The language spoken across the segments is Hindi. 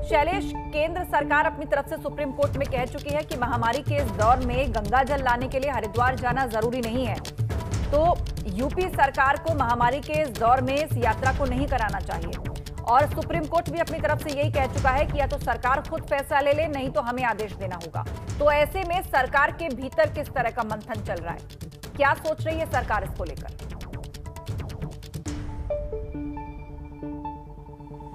शैलेश, केंद्र सरकार अपनी तरफ से सुप्रीम कोर्ट में कह चुकी है कि महामारी के इस दौर में गंगा जल लाने के लिए हरिद्वार जाना जरूरी नहीं है। तो यूपी सरकार को महामारी के इस दौर में इस यात्रा को नहीं कराना चाहिए और सुप्रीम कोर्ट भी अपनी तरफ से यही कह चुका है कि या तो सरकार खुद फैसला ले ले, नहीं तो हमें आदेश देना होगा। तो ऐसे में सरकार के भीतर किस तरह का मंथन चल रहा है, क्या सोच रही है सरकार इसको लेकर?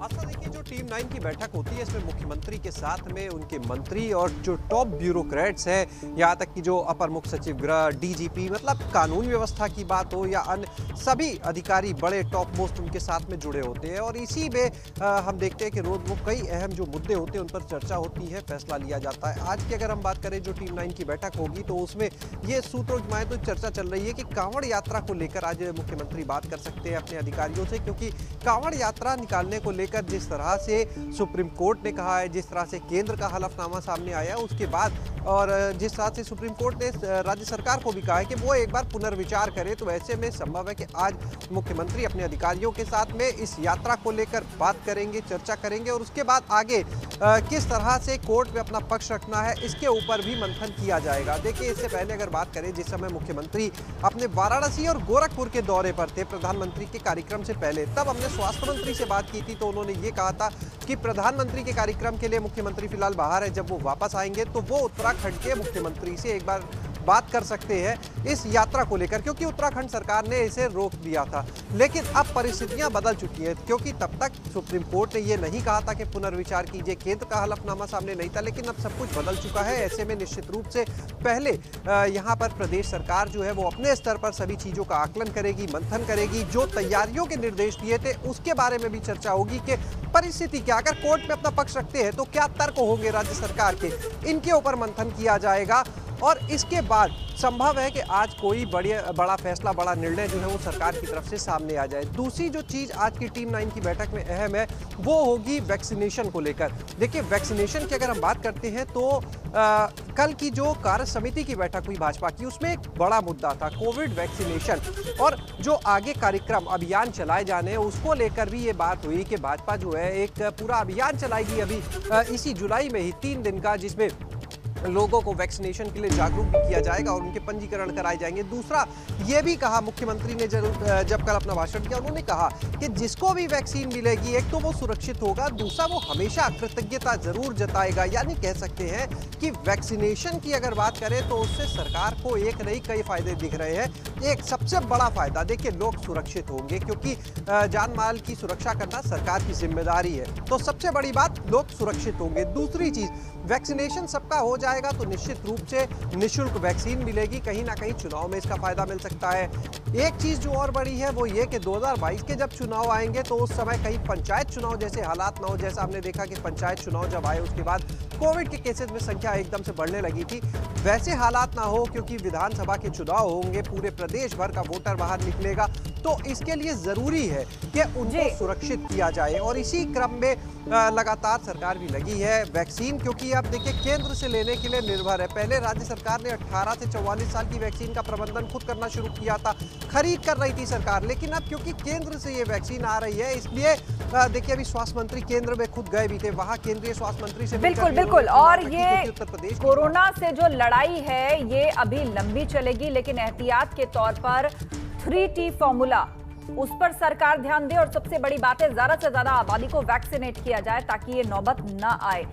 आस्था, देखिए, जो टीम 9 की बैठक होती है इसमें मुख्यमंत्री के साथ में उनके मंत्री और जो टॉप ब्यूरोक्रेट्स हैं, यहाँ तक कि जो अपर मुख्य सचिव गृह, डीजीपी, मतलब कानून व्यवस्था की बात हो या अन्य सभी अधिकारी बड़े टॉप मोस्ट उनके साथ में जुड़े होते हैं। और इसी में हम देखते हैं कि रोज वो कई अहम जो मुद्दे होते हैं उन पर चर्चा होती है, फैसला लिया जाता है। आज की अगर हम बात करें जो टीम 9 की बैठक होगी तो उसमें ये सूत्रों की माने तो चर्चा चल रही है कि कांवड़ यात्रा को लेकर आज मुख्यमंत्री बात कर सकते हैं अपने अधिकारियों से, क्योंकि कांवड़ यात्रा निकालने को लेकर जिस तरह से सुप्रीम कोर्ट ने कहा है, जिस तरह से केंद्र का हलफनामा सामने आया उसके बाद, और जिस तरह से सुप्रीम कोर्ट ने राज्य सरकार को भी कहा है कि वो एक बार पुनर्विचार करे, तो ऐसे में संभव है कि आज मुख्यमंत्री अपने अधिकारियों के साथ में इस यात्रा को लेकर बात करेंगे, चर्चा करेंगे और उसके बाद आगे किस तरह से कोर्ट में अपना पक्ष रखना है इसके ऊपर भी मंथन किया जाएगा। देखिए, इससे पहले अगर बात करें जिस समय मुख्यमंत्री अपने वाराणसी और गोरखपुर के दौरे पर थे प्रधानमंत्री के कार्यक्रम से पहले, तब हमने स्वास्थ्य मंत्री से बात की थी तो उन्होंने ये कहा था कि प्रधानमंत्री के कार्यक्रम के लिए मुख्यमंत्री फिलहाल बाहर है, जब वो वापस आएंगे तो वो उत्तराखंड के मुख्यमंत्री से एक बार बात कर सकते हैं इस यात्रा को लेकर, क्योंकि उत्तराखंड सरकार ने इसे रोक दिया था। लेकिन अब परिस्थितियां बदल चुकी हैं, क्योंकि तब तक सुप्रीम कोर्ट ने ये नहीं कहा था कि पुनर्विचार कीजिए, केंद्र का हलफनामा सामने नहीं था, लेकिन अब सब कुछ बदल चुका है। ऐसे में निश्चित रूप से पहले यहाँ पर प्रदेश सरकार जो है वो अपने स्तर पर सभी चीजों का आकलन करेगी, मंथन करेगी, जो तैयारियों के निर्देश दिए थे उसके बारे में भी चर्चा होगी कि परिस्थिति क्या, अगर कोर्ट में अपना पक्ष रखते हैं तो क्या तर्क होंगे राज्य सरकार के, इनके ऊपर मंथन किया जाएगा। और इसके बाद संभव है कि आज कोई बड़ा फैसला, बड़ा निर्णय जो है वो सरकार की तरफ से सामने आ जाए। दूसरी जो चीज़ आज की टीम 9 की बैठक में अहम है वो होगी वैक्सीनेशन को लेकर। देखिए, वैक्सीनेशन की अगर हम बात करते हैं तो कल की जो कार्य समिति की बैठक हुई भाजपा की, उसमें एक बड़ा मुद्दा था कोविड वैक्सीनेशन, और जो आगे कार्यक्रम अभियान चलाए जाने हैं उसको लेकर भी ये बात हुई कि भाजपा जो है एक पूरा अभियान चलाएगी अभी इसी जुलाई में ही 3 दिन का, जिसमें लोगों को वैक्सीनेशन के लिए जागरूक भी किया जाएगा और उनके पंजीकरण कराए जाएंगे। दूसरा ये भी कहा मुख्यमंत्री ने जब कल अपना भाषण किया, उन्होंने कहा कि जिसको भी वैक्सीन मिलेगी एक तो वो सुरक्षित होगा, दूसरा वो हमेशा कृतज्ञता जरूर जताएगा। यानी कह सकते हैं कि वैक्सीनेशन की अगर बात करें तो उससे सरकार को एक नहीं कई फायदे दिख रहे हैं। एक सबसे बड़ा फायदा, देखिए, लोग सुरक्षित होंगे, क्योंकि जान माल की सुरक्षा करना सरकार की जिम्मेदारी है, तो सबसे बड़ी बात लोग सुरक्षित होंगे। दूसरी चीज, वैक्सीनेशन सबका हो जाएगा तो निश्चित रूप से निःशुल्क वैक्सीन मिलेगी, कहीं ना कहीं चुनाव में इसका फायदा मिल सकता है। एक चीज जो और बड़ी है वो ये कि 2022 के जब चुनाव आएंगे तो उस समय कहीं पंचायत चुनाव जैसे हालात ना हो, जैसा हमने देखा कि पंचायत चुनाव जब आए उसके बाद कोविड के केसेस में संख्या एकदम से बढ़ने लगी थी, वैसे हालात ना हो, क्योंकि विधानसभा के चुनाव होंगे, पूरे प्रदेश भर का वोटर बाहर निकलेगा, तो इसके लिए जरूरी है कि उनको सुरक्षित किया जाए। और इसी क्रम में लगातार सरकार भी लगी है वैक्सीन, क्योंकि अब देखिए केंद्र से लेने के लिए निर्भर है। पहले राज्य सरकार ने 18 से 44 साल की वैक्सीन का प्रबंधन खुद करना शुरू किया था, खरीद कर रही थी सरकार, लेकिन अब क्योंकि केंद्र से ये वैक्सीन आ रही है, इसलिए देखिए अभी स्वास्थ्य मंत्री केंद्र में खुद गए भी थे, वहां केंद्रीय स्वास्थ्य मंत्री से बिल्कुल। और ये उत्तर प्रदेश कोरोना से जो लड़ाई है ये अभी लंबी चलेगी, लेकिन एहतियात के तौर पर 3T फॉर्मूला, उस पर सरकार ध्यान दे और सबसे बड़ी बात है ज्यादा से ज्यादा आबादी को वैक्सीनेट किया जाए ताकि ये नौबत ना आए।